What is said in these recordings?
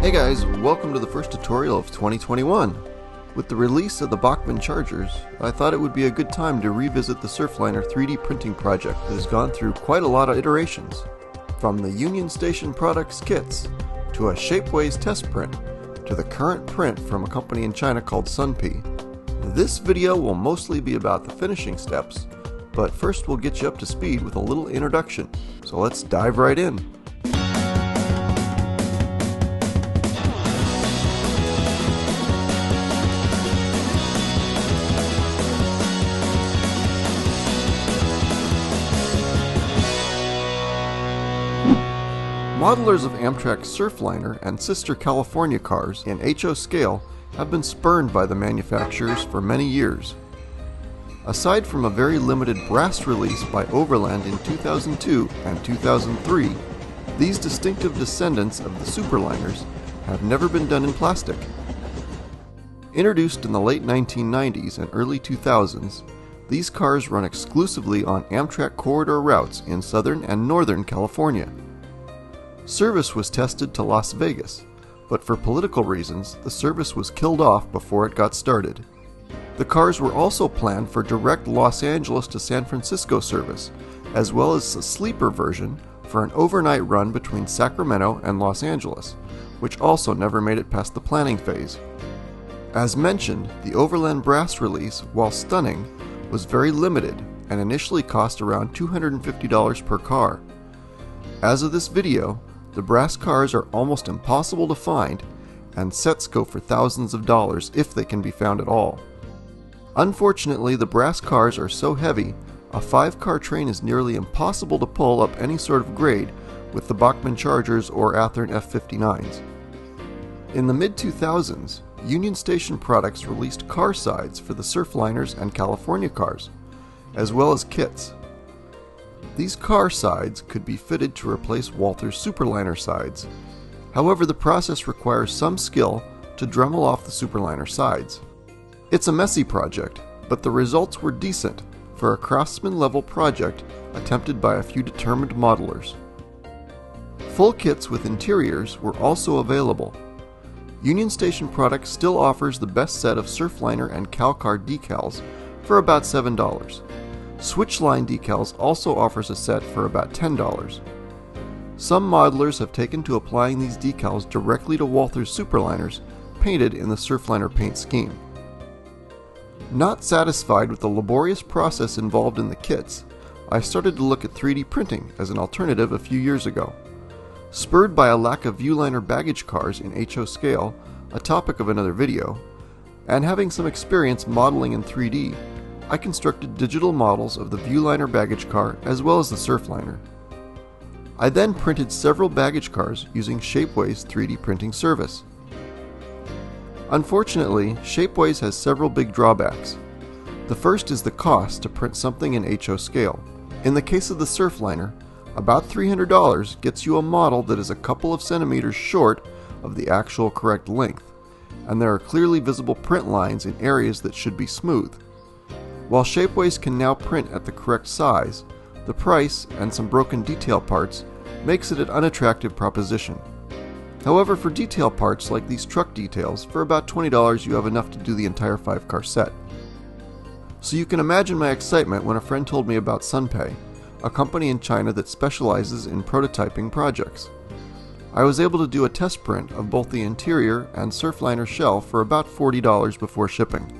Hey guys, welcome to the first tutorial of 2021. With the release of the Bachmann chargers, I thought it would be a good time to revisit the Surfliner 3D printing project that has gone through quite a lot of iterations. From the Union Station Products kits, to a Shapeways test print, to the current print from a company in China called Sunpea. This video will mostly be about the finishing steps, but first we'll get you up to speed with a little introduction, so let's dive right in. Modelers of Amtrak's Surfliner and sister California cars in HO Scale have been spurned by the manufacturers for many years. Aside from a very limited brass release by Overland in 2002 and 2003, these distinctive descendants of the Superliners have never been done in plastic. Introduced in the late 1990s and early 2000s, these cars run exclusively on Amtrak corridor routes in Southern and Northern California. Service was tested to Las Vegas, but for political reasons, the service was killed off before it got started. The cars were also planned for direct Los Angeles to San Francisco service, as well as a sleeper version for an overnight run between Sacramento and Los Angeles, which also never made it past the planning phase. As mentioned, the Overland brass release, while stunning, was very limited and initially cost around $250 per car. As of this video, the brass cars are almost impossible to find, and sets go for thousands of dollars if they can be found at all. Unfortunately, the brass cars are so heavy, a 5-car train is nearly impossible to pull up any sort of grade with the Bachmann Chargers or Athearn F59s. In the mid-2000s, Union Station Products released car sides for the Surfliners and California cars, as well as kits. These car sides could be fitted to replace Walther's Superliner sides. However, the process requires some skill to Dremel off the Superliner sides. It's a messy project, but the results were decent for a craftsman-level project attempted by a few determined modelers. Full kits with interiors were also available. Union Station Products still offers the best set of Surfliner and Calcar decals for about $7. Switchline Decals also offers a set for about $10. Some modelers have taken to applying these decals directly to Walther's Superliners, painted in the Surfliner paint scheme. Not satisfied with the laborious process involved in the kits, I started to look at 3D printing as an alternative a few years ago. Spurred by a lack of viewliner baggage cars in HO Scale, a topic of another video, and having some experience modeling in 3D, I constructed digital models of the viewliner baggage car as well as the Surfliner. I then printed several baggage cars using Shapeways 3D printing service. Unfortunately, Shapeways has several big drawbacks. The first is the cost to print something in HO Scale. In the case of the Surfliner, about $300 gets you a model that is a couple of centimeters short of the actual correct length, and there are clearly visible print lines in areas that should be smooth. While Shapeways can now print at the correct size, the price and some broken detail parts makes it an unattractive proposition. However, for detail parts like these truck details, for about $20 you have enough to do the entire 5-car set. So you can imagine my excitement when a friend told me about Sunpea, a company in China that specializes in prototyping projects. I was able to do a test print of both the interior and Surfliner shell for about $40 before shipping.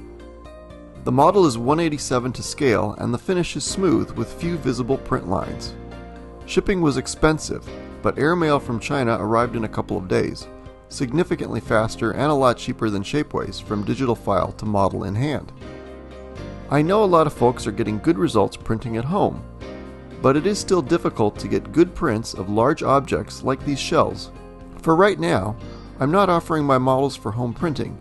The model is 1/87 to scale and the finish is smooth with few visible print lines. Shipping was expensive, but airmail from China arrived in a couple of days, significantly faster and a lot cheaper than Shapeways from digital file to model in hand. I know a lot of folks are getting good results printing at home, but it is still difficult to get good prints of large objects like these shells. For right now, I'm not offering my models for home printing.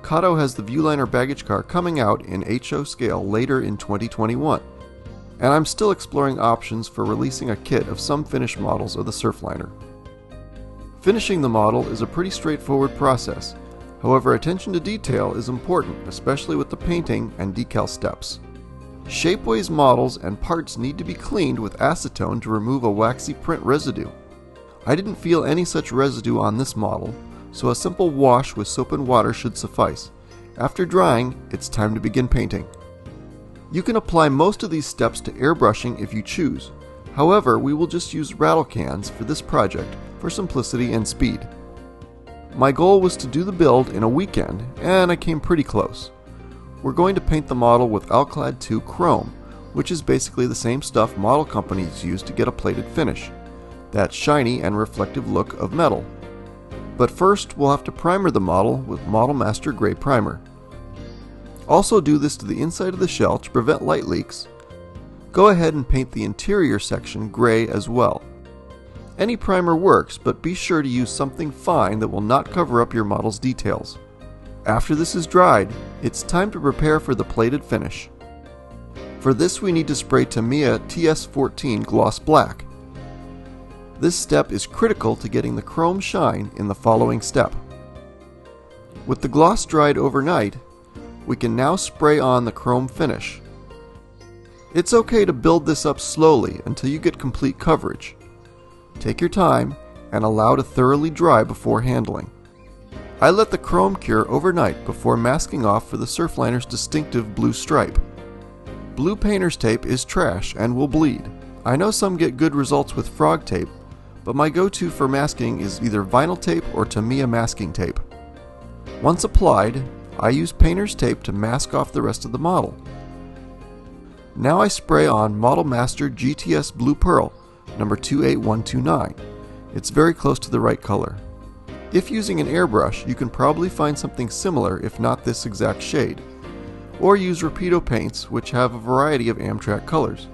Kato has the viewliner baggage car coming out in HO Scale later in 2021, and I'm still exploring options for releasing a kit of some finished models of the Surfliner. Finishing the model is a pretty straightforward process, however attention to detail is important, especially with the painting and decal steps. Shapeways models and parts need to be cleaned with acetone to remove a waxy print residue. I didn't feel any such residue on this model, so a simple wash with soap and water should suffice. After drying, it's time to begin painting. You can apply most of these steps to airbrushing if you choose. However, we will just use rattle cans for this project for simplicity and speed. My goal was to do the build in a weekend, and I came pretty close. We're going to paint the model with Alclad 2 Chrome, which is basically the same stuff model companies use to get a plated finish, that shiny and reflective look of metal. But first, we'll have to primer the model with Model Master Gray Primer. Also do this to the inside of the shell to prevent light leaks. Go ahead and paint the interior section gray as well. Any primer works, but be sure to use something fine that will not cover up your model's details. After this is dried, it's time to prepare for the plated finish. For this we need to spray Tamiya TS14 Gloss Black. This step is critical to getting the chrome shine in the following step. With the gloss dried overnight, we can now spray on the chrome finish. It's okay to build this up slowly until you get complete coverage. Take your time and allow to thoroughly dry before handling. I let the chrome cure overnight before masking off for the Surfliner's distinctive blue stripe. Blue painter's tape is trash and will bleed. I know some get good results with frog tape, but my go-to for masking is either vinyl tape or Tamiya masking tape. Once applied, I use painter's tape to mask off the rest of the model. Now I spray on Model Master GTS Blue Pearl, number 28129. It's very close to the right color. If using an airbrush, you can probably find something similar if not this exact shade, or use Rapido paints which have a variety of Amtrak colors.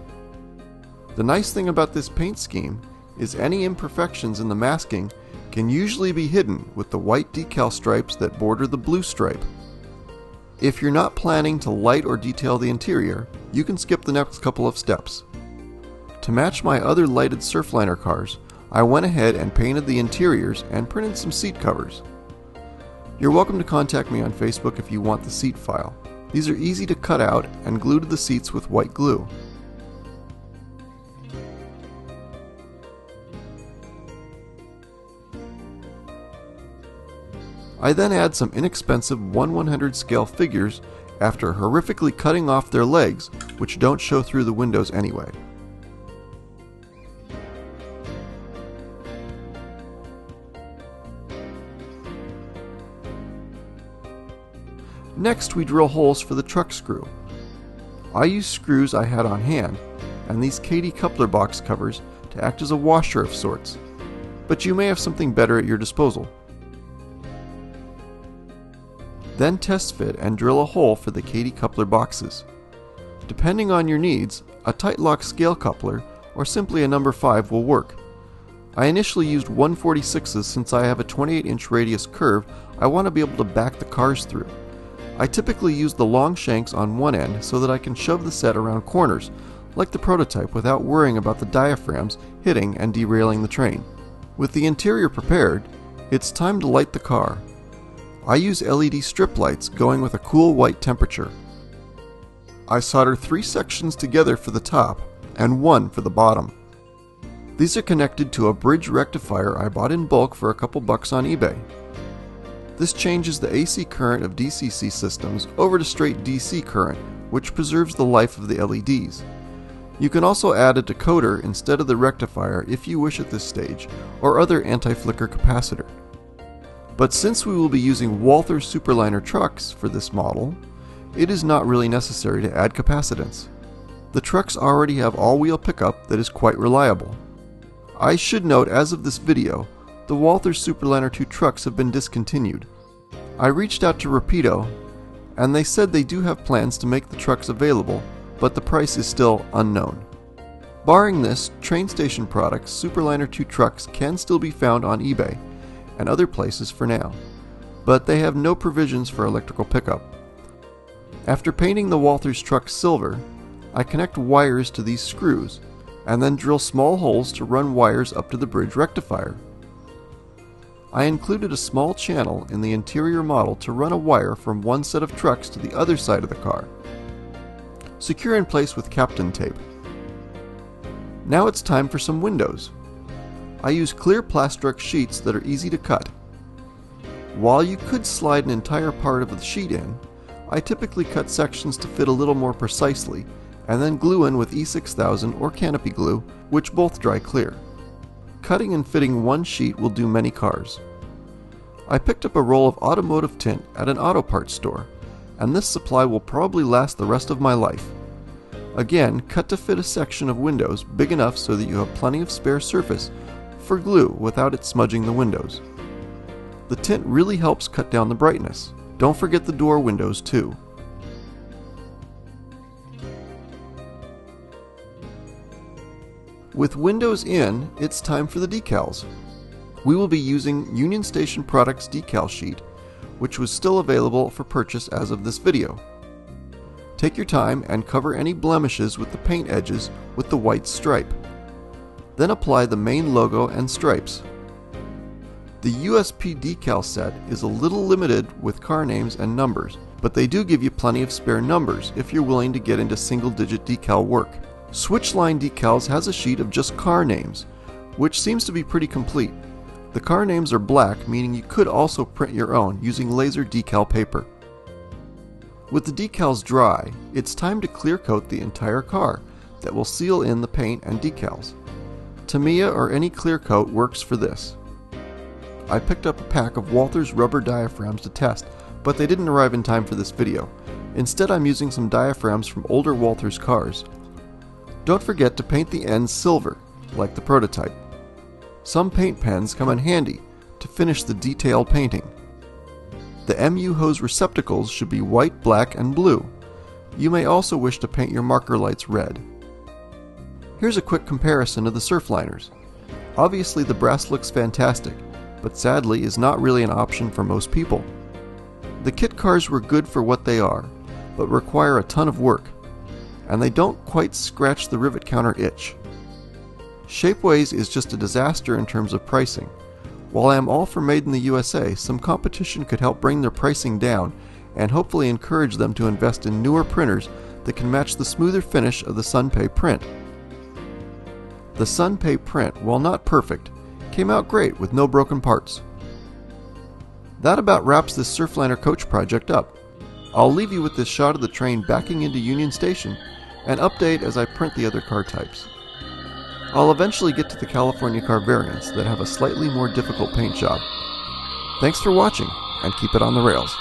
The nice thing about this paint scheme is any imperfections in the masking can usually be hidden with the white decal stripes that border the blue stripe. If you're not planning to light or detail the interior, you can skip the next couple of steps. To match my other lighted Surfliner cars, I went ahead and painted the interiors and printed some seat covers. You're welcome to contact me on Facebook if you want the seat file. These are easy to cut out and glue to the seats with white glue. I then add some inexpensive 1/100 scale figures after horrifically cutting off their legs, which don't show through the windows anyway. Next, we drill holes for the truck screw. I used screws I had on hand, and these Katy coupler box covers to act as a washer of sorts, but you may have something better at your disposal. Then test fit and drill a hole for the Katy coupler boxes. Depending on your needs, a tight lock scale coupler or simply a number 5 will work. I initially used 1/46s since I have a 28-inch radius curve I want to be able to back the cars through. I typically use the long shanks on one end so that I can shove the set around corners, like the prototype, without worrying about the diaphragms hitting and derailing the train. With the interior prepared, it's time to light the car. I use LED strip lights going with a cool white temperature. I solder 3 sections together for the top and 1 for the bottom. These are connected to a bridge rectifier I bought in bulk for a couple bucks on eBay. This changes the AC current of DCC systems over to straight DC current, which preserves the life of the LEDs. You can also add a decoder instead of the rectifier if you wish at this stage, or other anti-flicker capacitor. But since we will be using Walther Superliner trucks for this model, it is not really necessary to add capacitance. The trucks already have all-wheel pickup that is quite reliable. I should note, as of this video, the Walther Superliner 2 trucks have been discontinued. I reached out to Rapido, and they said they do have plans to make the trucks available, but the price is still unknown. Barring this, train station products, Superliner 2 trucks can still be found on eBay and other places for now, but they have no provisions for electrical pickup. After painting the Walther's truck silver, I connect wires to these screws and then drill small holes to run wires up to the bridge rectifier. I included a small channel in the interior model to run a wire from one set of trucks to the other side of the car, secure in place with Kapton tape. Now it's time for some windows. I use clear Plastrex sheets that are easy to cut. While you could slide an entire part of the sheet in, I typically cut sections to fit a little more precisely and then glue in with E6000 or canopy glue, which both dry clear. Cutting and fitting one sheet will do many cars. I picked up a roll of automotive tint at an auto parts store, and this supply will probably last the rest of my life. Again, cut to fit a section of windows big enough so that you have plenty of spare surface for glue without it smudging the windows. The tint really helps cut down the brightness. Don't forget the door windows too. With windows in, it's time for the decals. We will be using Union Station Products decal sheet, which was still available for purchase as of this video. Take your time and cover any blemishes with the paint edges with the white stripe. Then apply the main logo and stripes. The USP decal set is a little limited with car names and numbers, but they do give you plenty of spare numbers if you're willing to get into single-digit decal work. Switchline Decals has a sheet of just car names, which seems to be pretty complete. The car names are black, meaning you could also print your own using laser decal paper. With the decals dry, it's time to clear coat the entire car that will seal in the paint and decals. Tamiya or any clear coat works for this. I picked up a pack of Walther's rubber diaphragms to test, but they didn't arrive in time for this video. Instead, I'm using some diaphragms from older Walther's cars. Don't forget to paint the ends silver, like the prototype. Some paint pens come in handy to finish the detailed painting. The MU hose receptacles should be white, black, and blue. You may also wish to paint your marker lights red. Here's a quick comparison of the Surfliners. Obviously the brass looks fantastic, but sadly is not really an option for most people. The kit cars were good for what they are, but require a ton of work, and they don't quite scratch the rivet counter itch. Shapeways is just a disaster in terms of pricing. While I am all for made in the USA, some competition could help bring their pricing down and hopefully encourage them to invest in newer printers that can match the smoother finish of the Sunpay print. The Sunpay print, while not perfect, came out great with no broken parts. That about wraps this Surfliner coach project up. I'll leave you with this shot of the train backing into Union Station and update as I print the other car types. I'll eventually get to the California car variants that have a slightly more difficult paint job. Thanks for watching, and keep it on the rails.